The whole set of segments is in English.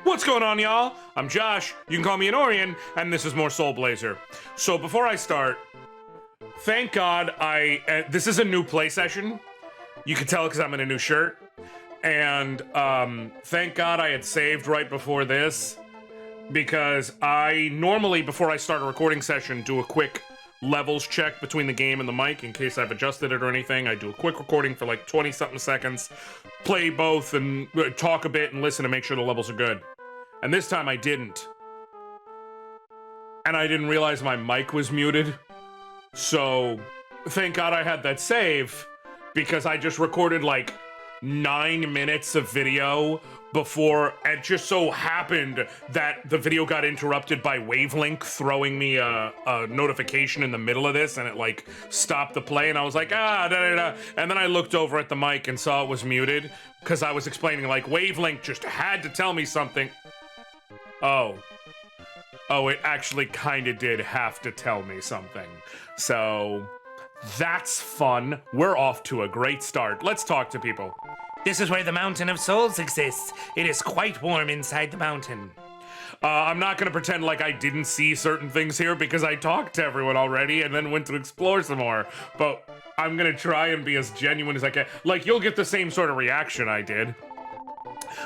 What's going on, y'all? I'm Josh, you can call me Anoriand, and this is more Soul Blazer. So before I start, thank God this is a new play session. You can tell because I'm in a new shirt. And thank God I had saved right before this, because I normally, before I start a recording session, do a quick levels check between the game and the mic in case I've adjusted it or anything. I do a quick recording for like 20-something seconds, play both and talk a bit and listen to make sure the levels are good. And this time I didn't. And I didn't realize my mic was muted. So thank God I had that save, because I just recorded like 9 minutes of video before it just so happened that the video got interrupted by Wavelink throwing me a notification in the middle of this, and it like stopped the play, and I was like, and then I looked over at the mic and saw it was muted because I was explaining like Wavelink just had to tell me something. Oh, it actually kind of did have to tell me something. So that's fun. We're off to a great start. Let's talk to people. This is where the Mountain of Souls exists. It is quite warm inside the mountain. I'm not gonna pretend like I didn't see certain things here because I talked to everyone already and then went to explore some more. But I'm gonna try and be as genuine as I can. Like, you'll get the same sort of reaction I did.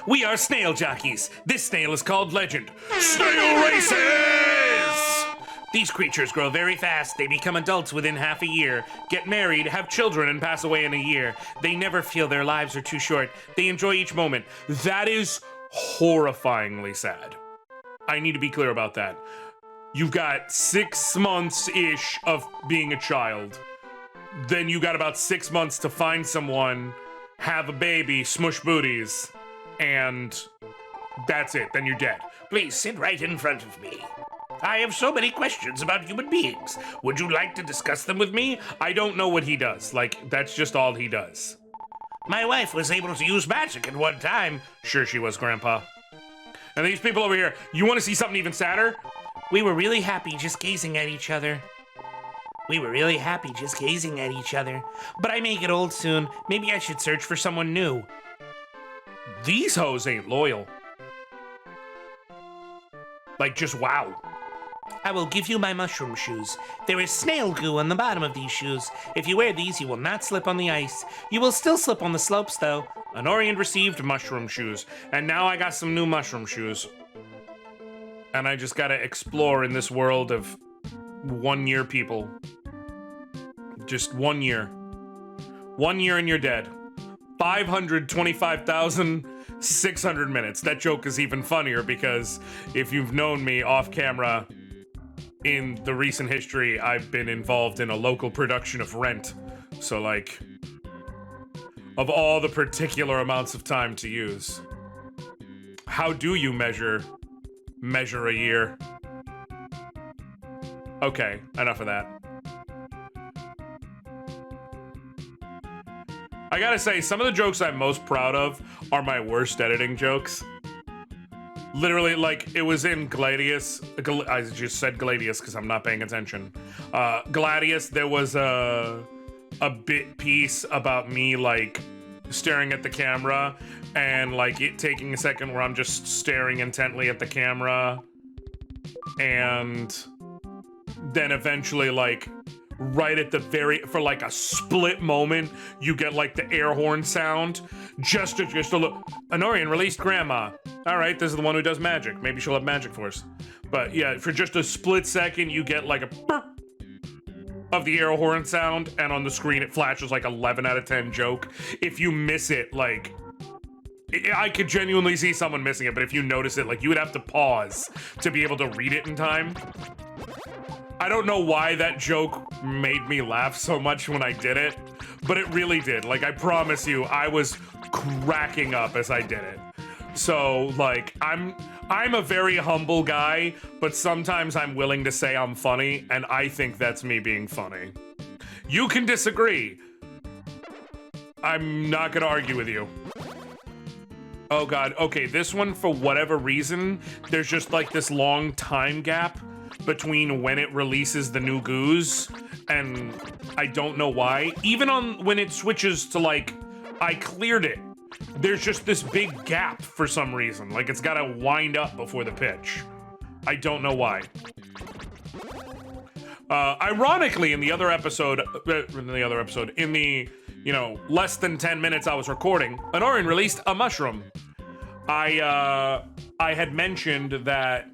We are snail jockeys. This snail is called Legend. Snail races! These creatures grow very fast. They become adults within half a year, get married, have children, and pass away in a year. They never feel their lives are too short. They enjoy each moment. That is horrifyingly sad. I need to be clear about that. You've got 6 months-ish of being a child. Then you got about 6 months to find someone, have a baby, smush booties, and that's it. Then you're dead. Please sit right in front of me. I have so many questions about human beings. Would you like to discuss them with me? I don't know what he does. Like, that's just all he does. My wife was able to use magic at one time. Sure she was, Grandpa. And these people over here, you want to see something even sadder? We were really happy just gazing at each other. But I may get old soon. Maybe I should search for someone new. These hoes ain't loyal. Like, just wow. I will give you my mushroom shoes. There is snail goo on the bottom of these shoes. If you wear these, you will not slip on the ice. You will still slip on the slopes, though. Anoriand received mushroom shoes, and now I got some new mushroom shoes. And I just gotta explore in this world of 1 year people. Just 1 year. 1 year and you're dead. 525,600 minutes. That joke is even funnier because if you've known me off camera in the recent history, I've been involved in a local production of Rent. So like, of all the particular amounts of time to use, how do you measure a year? Okay, enough of that. I gotta say, some of the jokes I'm most proud of are my worst editing jokes. Literally, like, it was in Gladius. I just said Gladius because I'm not paying attention. Gladius, there was a bit piece about me, like, staring at the camera and, like, it taking a second where I'm just staring intently at the camera. And then eventually, like, right at the for like a split moment, you get like the air horn sound. Just a look. Anoriand released Grandma. All right, this is the one who does magic. Maybe she'll have magic for us. But yeah, for just a split second, you get like a burp of the air horn sound, and on the screen it flashes like 11 out of 10 joke. If you miss it, like, I could genuinely see someone missing it, but if you notice it, like, you would have to pause to be able to read it in time. I don't know why that joke made me laugh so much when I did it, but it really did. Like, I promise you, I was cracking up as I did it. So, like, I'm a very humble guy, but sometimes I'm willing to say I'm funny, and I think that's me being funny. You can disagree. I'm not gonna argue with you. Oh God, okay, this one, for whatever reason, there's just like this long time gap between when it releases the new goos, and I don't know why. Even on when it switches to like, I cleared it, there's just this big gap for some reason. Like, it's gotta wind up before the pitch. I don't know why. Ironically, in the, you know, less than 10 minutes I was recording, Anoriand released a mushroom. I had mentioned that,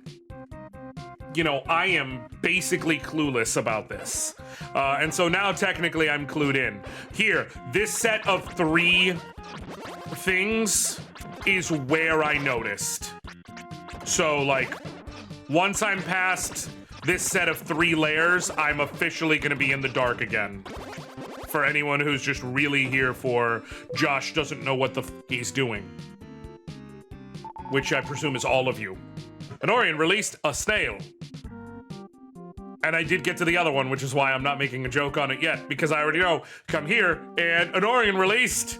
you know, I am basically clueless about this. And so now technically I'm clued in. Here, this set of 3 things is where I noticed. So, like, once I'm past this set of 3 layers, I'm officially gonna be in the dark again. For anyone who's just really here for Josh doesn't know what the f he's doing. Which I presume is all of you. Anoriand released a snail. And I did get to the other one, which is why I'm not making a joke on it yet, because I already know. Come here, and Anoriand released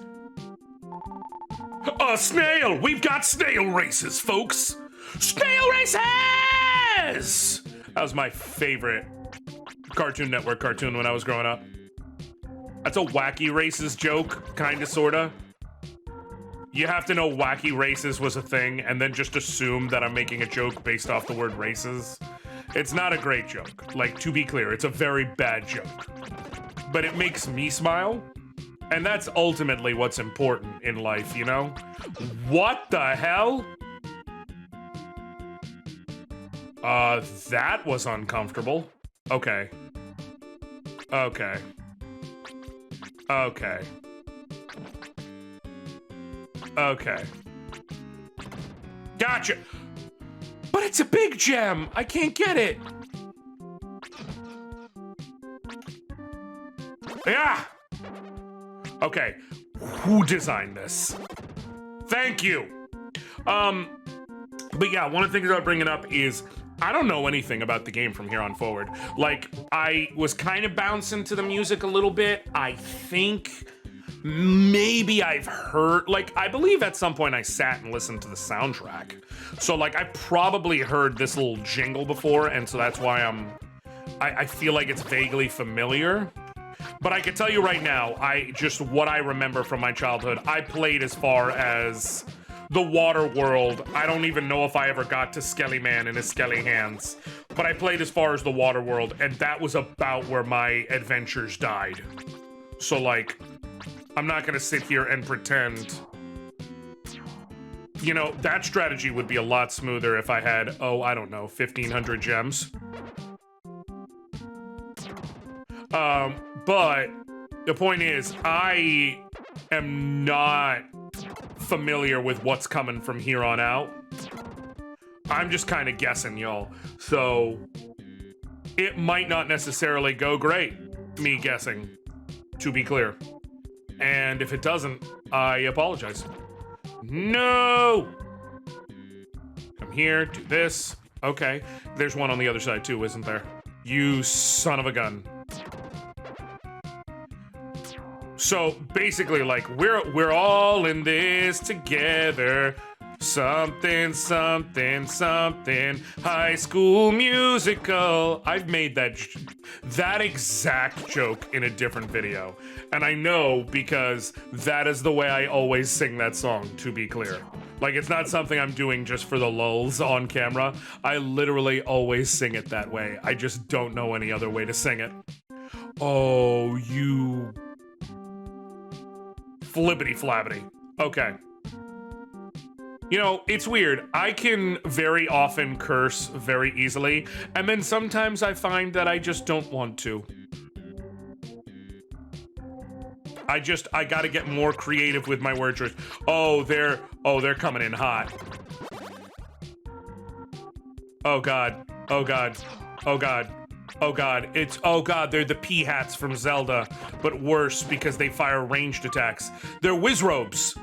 a snail! We've got snail races, folks! Snail races! That was my favorite Cartoon Network cartoon when I was growing up. That's a Wacky Races joke, kinda, sorta. You have to know Wacky Races was a thing, and then just assume that I'm making a joke based off the word races. It's not a great joke. Like, to be clear, it's a very bad joke. But it makes me smile, and that's ultimately what's important in life, you know? What the hell? That was uncomfortable. Okay. Okay. Okay. Okay. Gotcha! But it's a big gem! I can't get it! Yeah! Okay. Who designed this? Thank you! But yeah, one of the things I was bringing up is I don't know anything about the game from here on forward. Like, I was kind of bouncing to the music a little bit. I think maybe I've heard, like, I believe at some point I sat and listened to the soundtrack. So, like, I probably heard this little jingle before, and so that's why I feel like it's vaguely familiar. But I can tell you right now, what I remember from my childhood, I played as far as the water world. I don't even know if I ever got to Skelly Man and his Skelly hands, but I played as far as the water world, and that was about where my adventures died. So, like, I'm not gonna sit here and pretend. You know, that strategy would be a lot smoother if I had, oh, I don't know, 1,500 gems. But the point is, I am not familiar with what's coming from here on out. I'm just kind of guessing, y'all. So it might not necessarily go great, me guessing, to be clear. And if it doesn't, I apologize. No! Come here, do this. Okay. There's one on the other side too, isn't there? You son of a gun. So basically, like, we're all in this together. Something, something, something. High School Musical. I've made that exact joke in a different video. And I know because that is the way I always sing that song, to be clear. Like, it's not something I'm doing just for the lulz on camera. I literally always sing it that way. I just don't know any other way to sing it. Oh, you flippity flabbity. Okay. You know, it's weird. I can very often curse very easily, and then sometimes I find that I just don't want to. I gotta get more creative with my word choice. Oh, they're coming in hot. Oh god. Oh god. Oh god. Oh god. Oh god, they're the pea hats from Zelda, but worse because they fire ranged attacks. They're Wizrobes.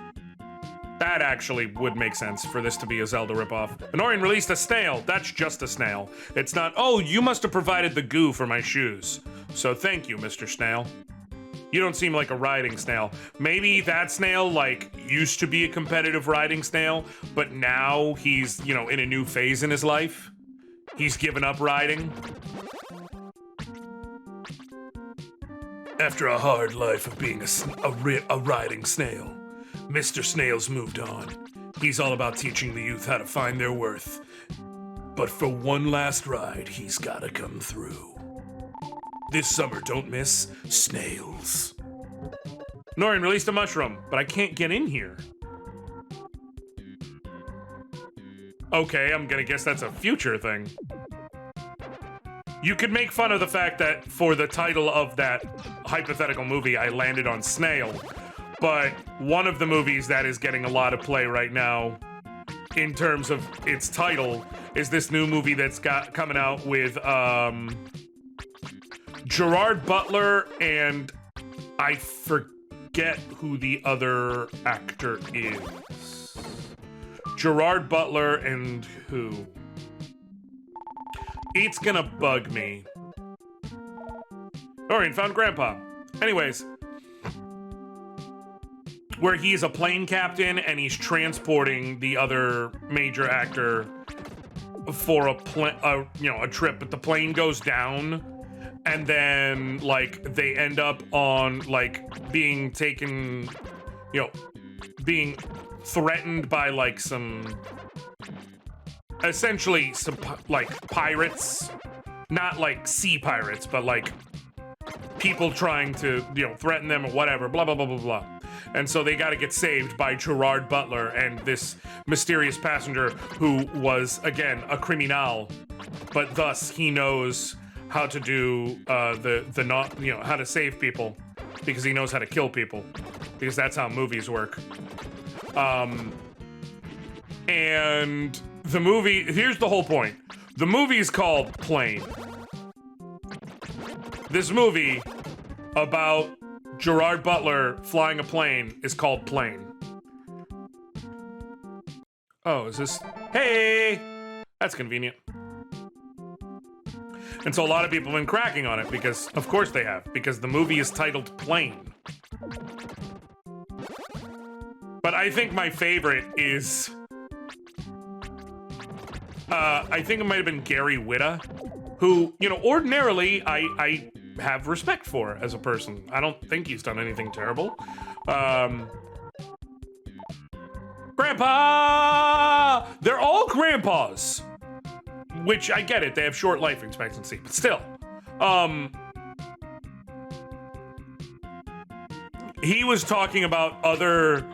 That actually would make sense for this to be a Zelda ripoff. Anoriand released a snail. That's just a snail. It's not, oh, you must have provided the goo for my shoes. So thank you, Mr. Snail. You don't seem like a riding snail. Maybe that snail, like, used to be a competitive riding snail, but now he's, you know, in a new phase in his life. He's given up riding. After a hard life of being a riding snail, Mr. Snail's moved on. He's all about teaching the youth how to find their worth. But for one last ride, he's gotta come through. This summer, don't miss Snails. Anoriand released a mushroom, but I can't get in here. Okay, I'm gonna guess that's a future thing. You could make fun of the fact that for the title of that hypothetical movie, I landed on Snail. But one of the movies that is getting a lot of play right now, in terms of its title, is this new movie that's coming out with Gerard Butler and I forget who the other actor is. Gerard Butler and who? It's gonna bug me. Anoriand found Grandpa. Anyways. Where he's a plane captain and he's transporting the other major actor for a trip, but the plane goes down, and then like they end up on like being taken, being threatened by like essentially some like pirates, not like sea pirates, but like people trying to threaten them or whatever. Blah blah blah blah blah. And so they got to get saved by Gerard Butler and this mysterious passenger who was, again, a criminal, but thus he knows how to do how to save people because he knows how to kill people because that's how movies work. And the movie, here's the whole point. The movie is called Plane. This movie about Gerard Butler flying a plane is called Plane. Oh, is this? Hey! That's convenient. And so a lot of people have been cracking on it because, of course they have, because the movie is titled Plane. But I think my favorite is, I think it might have been Gary Whitta, who, ordinarily I have respect for as a person. I don't think he's done anything terrible. Grandpa! They're all grandpas. Which, I get it, they have short life expectancy, but still. He was talking about other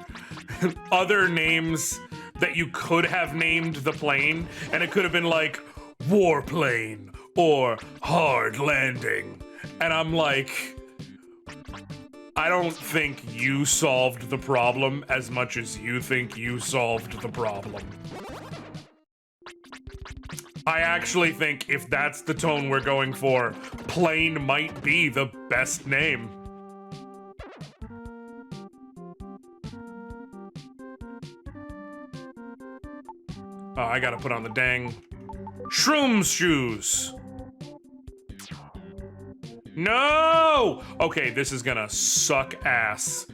names that you could have named the plane, and it could have been like Warplane or Hard Landing. And I'm like, I don't think you solved the problem as much as you think you solved the problem. I actually think if that's the tone we're going for, Plane might be the best name. Oh, I gotta put on the dang Shrooms shoes. No! Okay, this is gonna suck ass.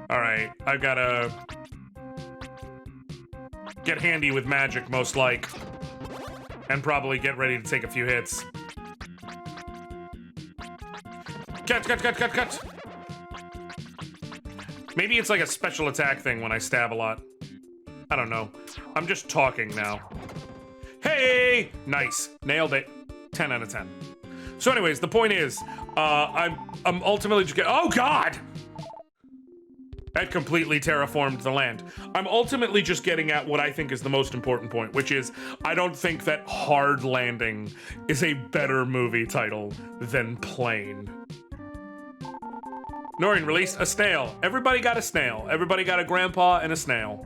Alright, I've gotta get handy with magic, most like. And probably get ready to take a few hits. Cut! Maybe it's like a special attack thing when I stab a lot. I don't know. I'm just talking now. Hey! Nice. Nailed it. 10 out of 10. So anyways, the point is, I'm ultimately just oh God! That completely terraformed the land. I'm ultimately just getting at what I think is the most important point, which is, I don't think that Hard Landing is a better movie title than Plane. Anoriand released a snail. Everybody got a snail. Everybody got a grandpa and a snail.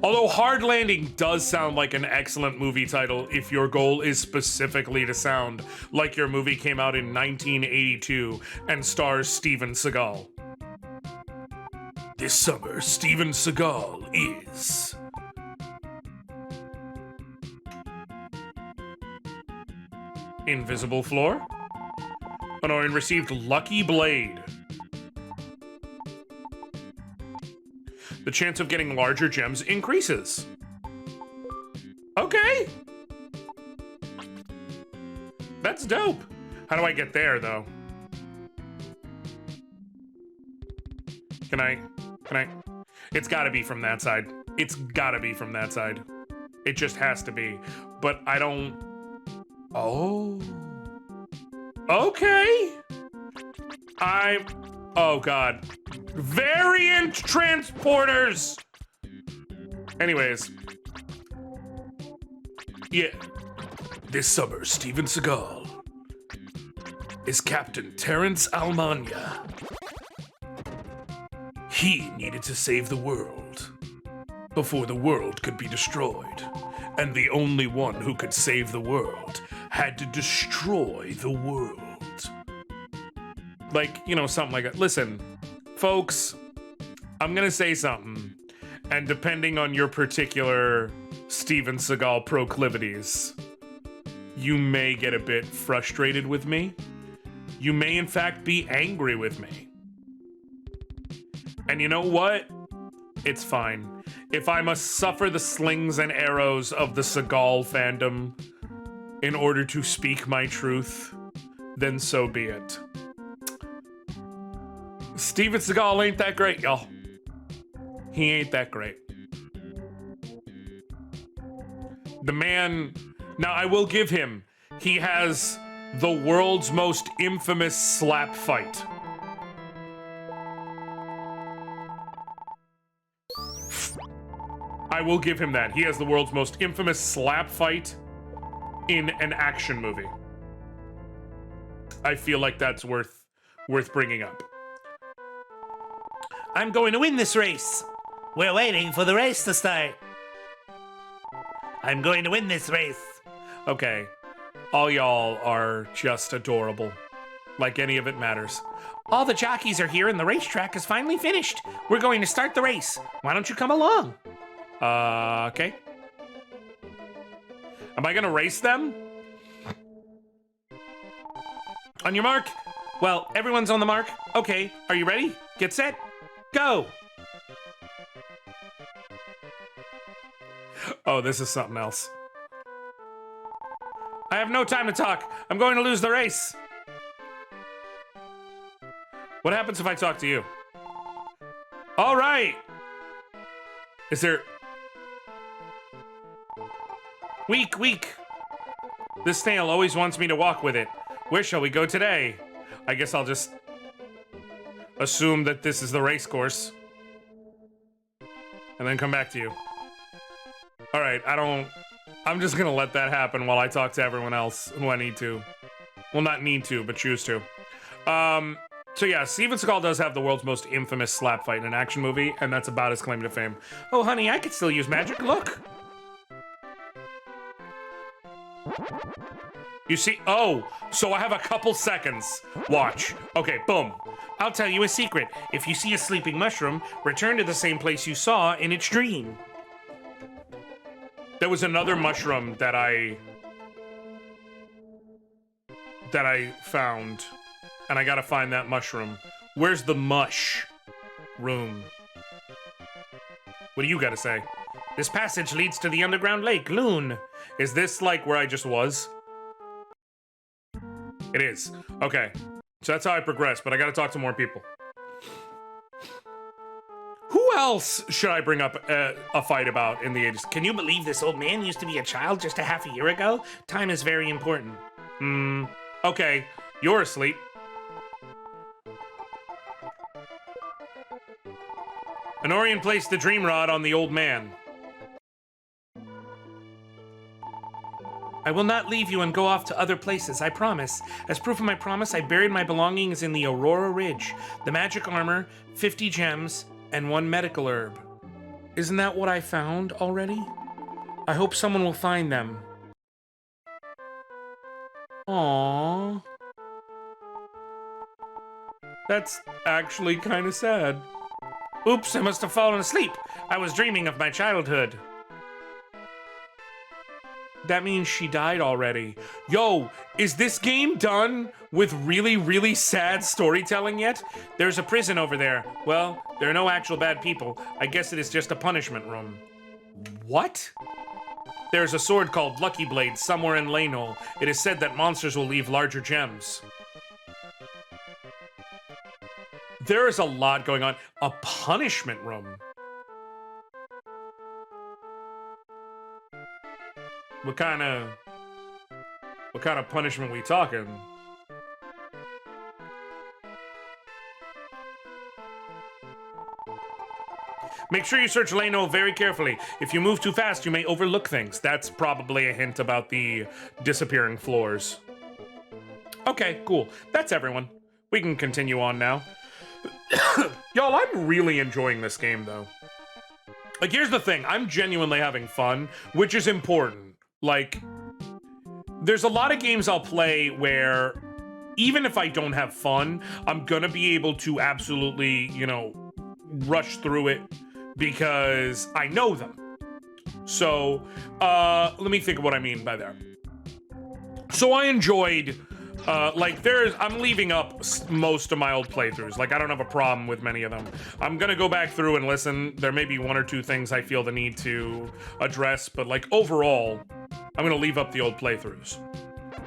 Although Hard Landing does sound like an excellent movie title if your goal is specifically to sound like your movie came out in 1982 and stars Steven Seagal. This summer, Steven Seagal is... Invisible Floor? Anoriand received Lucky Blade. The chance of getting larger gems increases. Okay. That's dope. How do I get there, though? Can I? It's gotta be from that side. It's gotta be from that side. It just has to be. But I don't... Oh. Okay. Oh, God. Variant transporters! Anyways. Yeah. This summer, Steven Seagal is Captain Terrance Allmanyea. He needed to save the world before the world could be destroyed. And the only one who could save the world had to destroy the world. Like, you know, something like that. Listen, folks, I'm gonna say something. And depending on your particular Steven Seagal proclivities, you may get a bit frustrated with me. You may, in fact, be angry with me. And you know what? It's fine. If I must suffer the slings and arrows of the Seagal fandom in order to speak my truth, then so be it. Steven Seagal ain't that great, y'all. He ain't that great. The man... Now, I will give him, he has the world's most infamous slap fight. I will give him that. He has the world's most infamous slap fight in an action movie. I feel like that's worth bringing up. I'm going to win this race. We're waiting for the race to start. I'm going to win this race. Okay. All y'all are just adorable. Like any of it matters. All the jockeys are here and the racetrack is finally finished. We're going to start the race. Why don't you come along? Okay. Am I gonna race them? On your mark. Well, everyone's on the mark. Okay, are you ready? Get set. Go. Oh, this is something else. I have no time to talk. I'm going to lose the race. What happens if I talk to you? All right. Is there... Weak. This snail always wants me to walk with it. Where shall we go today? I guess I'll just assume that this is the race course. And then come back to you. All right, I'm just gonna let that happen while I talk to everyone else who I need to. Well, not need to, but choose to. So yeah, Steven Seagal does have the world's most infamous slap fight in an action movie, and that's about his claim to fame. Oh, honey, I could still use magic. Look. You see, oh, so I have a couple seconds. Watch. Okay, boom. I'll tell you a secret. If you see a sleeping mushroom, return to the same place you saw in its dream. There was another mushroom that I found, and I gotta find that mushroom. Where's the mush room? What do you gotta say? This passage leads to the underground lake, Loon. Is this like where I just was? It is. Okay. So that's how I progress, but I gotta talk to more people. Who else should I bring up a fight about in the ages? Can you believe this old man used to be a child just a half a year ago? Time is very important. Okay. You're asleep. Anoriand placed the dream rod on the old man. I will not leave you and go off to other places, I promise. As proof of my promise, I buried my belongings in the Aurora Ridge. The magic armor, 50 gems, and 1 medical herb. Isn't that what I found already? I hope someone will find them. Aww. That's actually kind of sad. Oops, I must have fallen asleep. I was dreaming of my childhood. That means she died already. Yo, is this game done with really, really sad storytelling yet? There's a prison over there. Well, there are no actual bad people. I guess it is just a punishment room. What? There's a sword called Lucky Blade somewhere in Leno. It is said that monsters will leave larger gems. There is a lot going on. A punishment room. What kind of punishment we talking? Make sure you search Leno very carefully. If you move too fast, you may overlook things. That's probably a hint about the disappearing floors. Okay, cool. That's everyone. We can continue on now. Y'all, I'm really enjoying this game, though. Like, here's the thing. I'm genuinely having fun, which is important. Like, there's a lot of games I'll play where even if I don't have fun, I'm gonna be able to absolutely, you know, rush through it because I know them. So, let me think of what I mean by there. So I enjoyed, I'm leaving up most of my old playthroughs. Like, I don't have a problem with many of them. I'm gonna go back through and listen. There may be one or two things I feel the need to address, but like overall, I'm gonna leave up the old playthroughs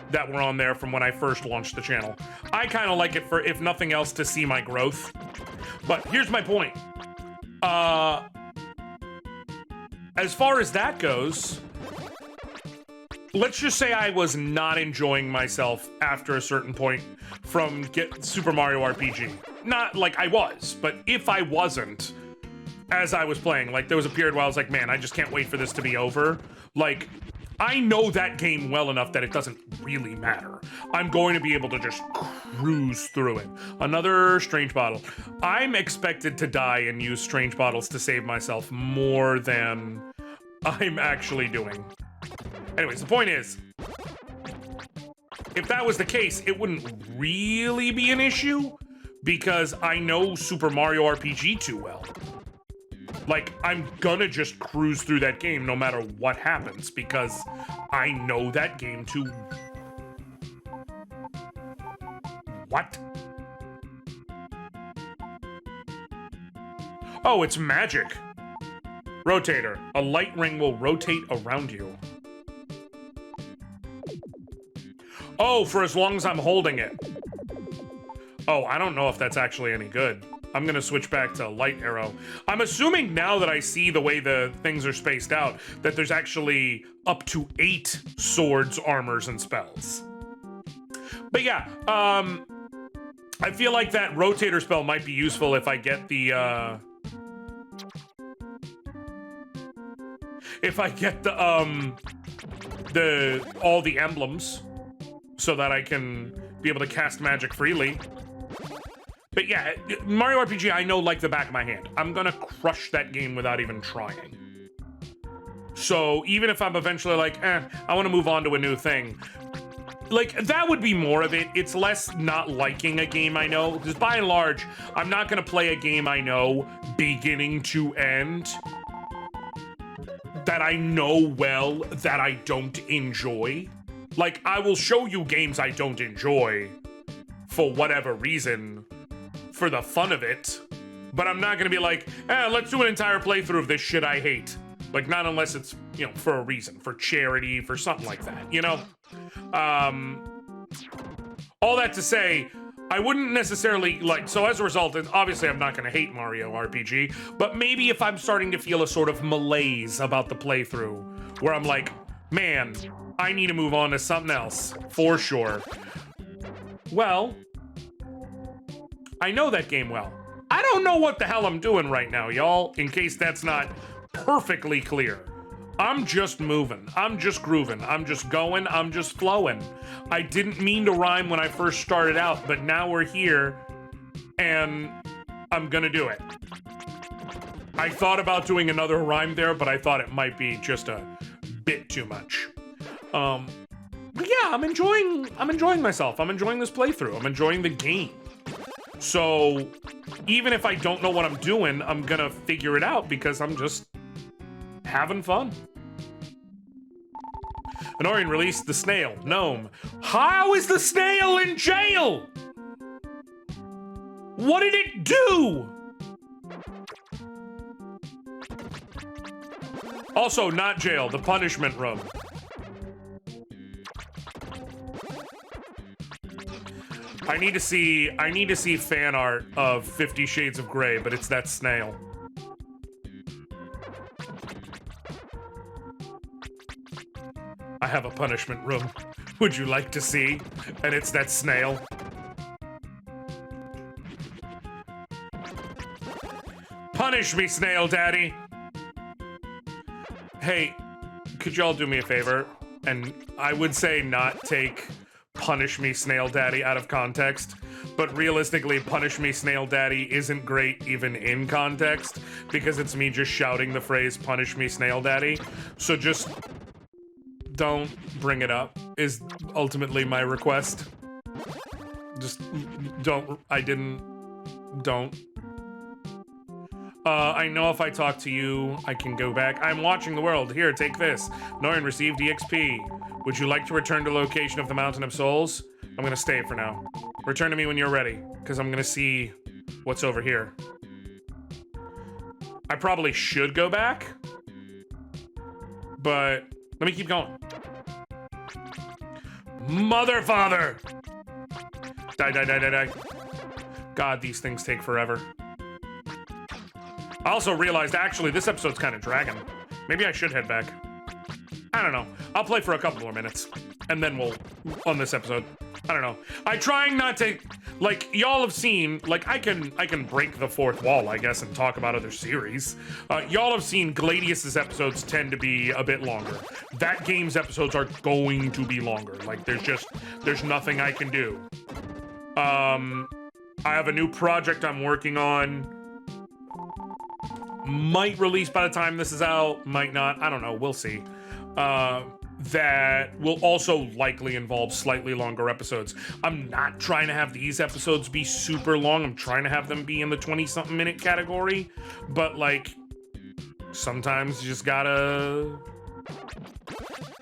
that were on there from when I first launched the channel. I kind of like it for, if nothing else, to see my growth. But here's my point. As far as that goes, let's just say I was not enjoying myself after a certain point from Super Mario RPG. Not like I was, but if I wasn't, as I was playing, like there was a period where I was like, man, I just can't wait for this to be over. Like, I know that game well enough that it doesn't really matter. I'm going to be able to just cruise through it. Another strange bottle. I'm expected to die and use strange bottles to save myself more than I'm actually doing. Anyways, the point is, if that was the case, it wouldn't really be an issue because I know Super Mario RPG too well. Like, I'm gonna just cruise through that game no matter what happens because I know that game too. What? Oh, it's magic. Rotator. A light ring will rotate around you. Oh, for as long as I'm holding it. Oh, I don't know if that's actually any good. I'm gonna switch back to light arrow. I'm assuming now that I see the way the things are spaced out, that there's actually up to 8 swords, armors, and spells. But yeah, I feel like that rotator spell might be useful if I get the, all the emblems, so that I can be able to cast magic freely. But yeah, Mario RPG I know like the back of my hand. I'm gonna crush that game without even trying. So even if I'm eventually like, I wanna move on to a new thing, like, that would be more of it. It's less not liking a game I know, because by and large, I'm not gonna play a game I know beginning to end that I know well that I don't enjoy. Like, I will show you games I don't enjoy for whatever reason, for the fun of it, but I'm not gonna be like, let's do an entire playthrough of this shit I hate. Like, not unless it's, you know, for a reason, for charity, for something like that, you know? All that to say, I wouldn't necessarily, like, so as a result, obviously I'm not gonna hate Mario RPG, but maybe if I'm starting to feel a sort of malaise about the playthrough, where I'm like, man, I need to move on to something else, for sure. Well, I know that game well. I don't know what the hell I'm doing right now, y'all, in case that's not perfectly clear. I'm just moving. I'm just grooving. I'm just going. I'm just flowing. I didn't mean to rhyme when I first started out, but now we're here, and I'm gonna do it. I thought about doing another rhyme there, but I thought it might be just a bit too much. But yeah, I'm enjoying myself. I'm enjoying this playthrough. I'm enjoying the game. So even if I don't know what I'm doing, I'm gonna figure it out because I'm just having fun. Anoriand released the snail, gnome. How is the snail in jail? What did it do? Also, not jail, the punishment room. I need to see fan art of 50 Shades of Grey, but it's that snail. I have a punishment room. Would you like to see? And it's that snail. Punish me, snail daddy. Hey, could y'all do me a favor? And I would say not take punish me, snail daddy out of context, but realistically, punish me, snail daddy isn't great even in context because it's me just shouting the phrase punish me, snail daddy. So just don't bring it up is ultimately my request. Just don't. Don't. I know if I talk to you, I can go back. I'm watching the world. Here, take this. Anoriand received EXP. Would you like to return to location of the Mountain of Souls? I'm gonna stay for now. Return to me when you're ready, because I'm gonna see what's over here. I probably should go back, but let me keep going. Mother father! Die, die, die, die, die. God, these things take forever. I also realized, actually, this episode's kind of dragging. Maybe I should head back. I don't know. I'll play for a couple more minutes, and then we'll, on this episode. I don't know. I'm trying not to, like, y'all have seen, like, I can break the fourth wall, I guess, and talk about other series. Y'all have seen Gladius's episodes tend to be a bit longer. That game's episodes are going to be longer. Like, there's nothing I can do. I have a new project I'm working on. Might release by the time this is out, might not, I don't know, we'll see. That will also likely involve slightly longer episodes. I'm not trying to have these episodes be super long, I'm trying to have them be in the 20-something minute category, but like, sometimes you just gotta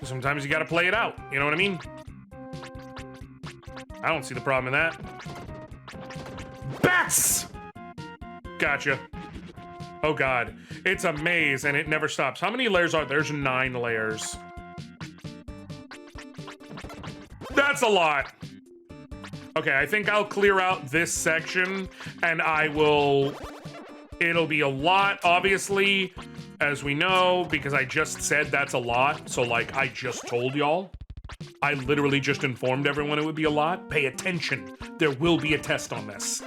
play it out, you know what I mean? I don't see the problem in that. Bats! Gotcha. Oh god, it's a maze and it never stops. How many layers are there? There's 9 layers. That's a lot. Okay, I think I'll clear out this section and it'll be a lot, obviously, as we know, because I just said that's a lot. So like, I just told y'all. I literally just informed everyone it would be a lot. Pay attention. There will be a test on this.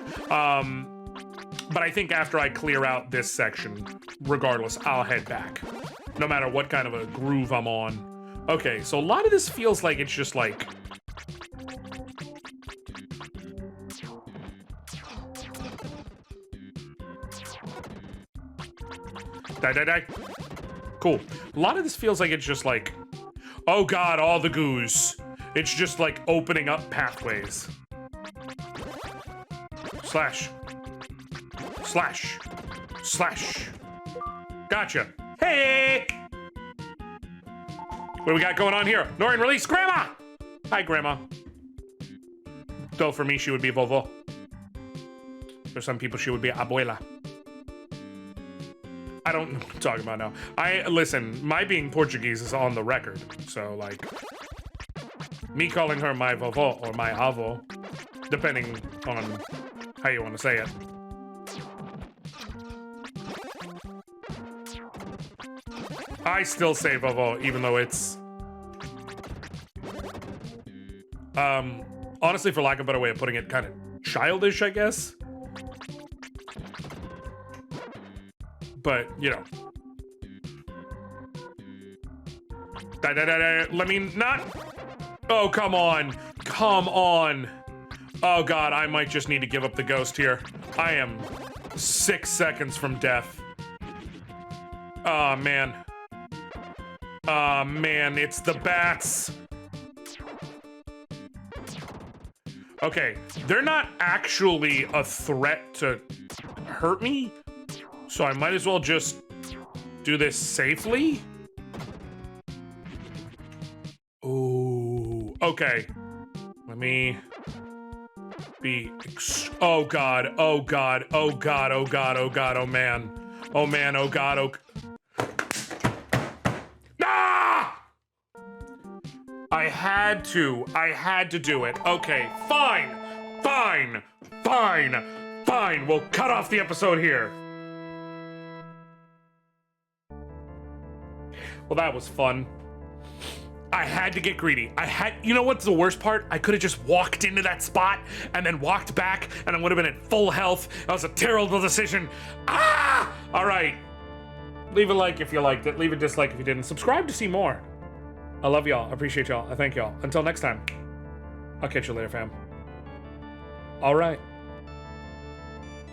But I think after I clear out this section, regardless, I'll head back. No matter what kind of a groove I'm on. Okay, so a lot of this feels like it's just like... Die, die, die. Cool. A lot of this feels like it's just like... Oh god, all the goos. It's just like opening up pathways. Slash. Slash. Slash. Gotcha. Hey! What do we got going on here? Anoriand, release Grandma! Hi, Grandma. Though for me, she would be Vovo. For some people, she would be Abuela. I don't know what I'm talking about now. Listen, my being Portuguese is on the record. So, like, me calling her my Vovo or my Avo, depending on how you want to say it. I still say Vovo, even though it's... honestly, for lack of a better way of putting it, kind of childish, I guess. But, you know. Let me not... Oh, come on. Come on. Oh, God, I might just need to give up the ghost here. I am 6 seconds from death. Oh, man. Oh, man, it's the bats. Okay, they're not actually a threat to hurt me, so I might as well just do this safely. Ooh, okay. Let me be... Oh, God, oh, God, oh, God, oh, God, oh, God, oh, man. Oh, man, oh, God, oh... I had to do it. Okay, fine. We'll cut off the episode here. Well, that was fun. I had to get greedy. You know what's the worst part? I could have just walked into that spot and then walked back and I would have been at full health. That was a terrible decision. All right. Leave a like if you liked it. Leave a dislike if you didn't. Subscribe to see more. I love y'all. I appreciate y'all. I thank y'all. Until next time. I'll catch you later, fam. All right.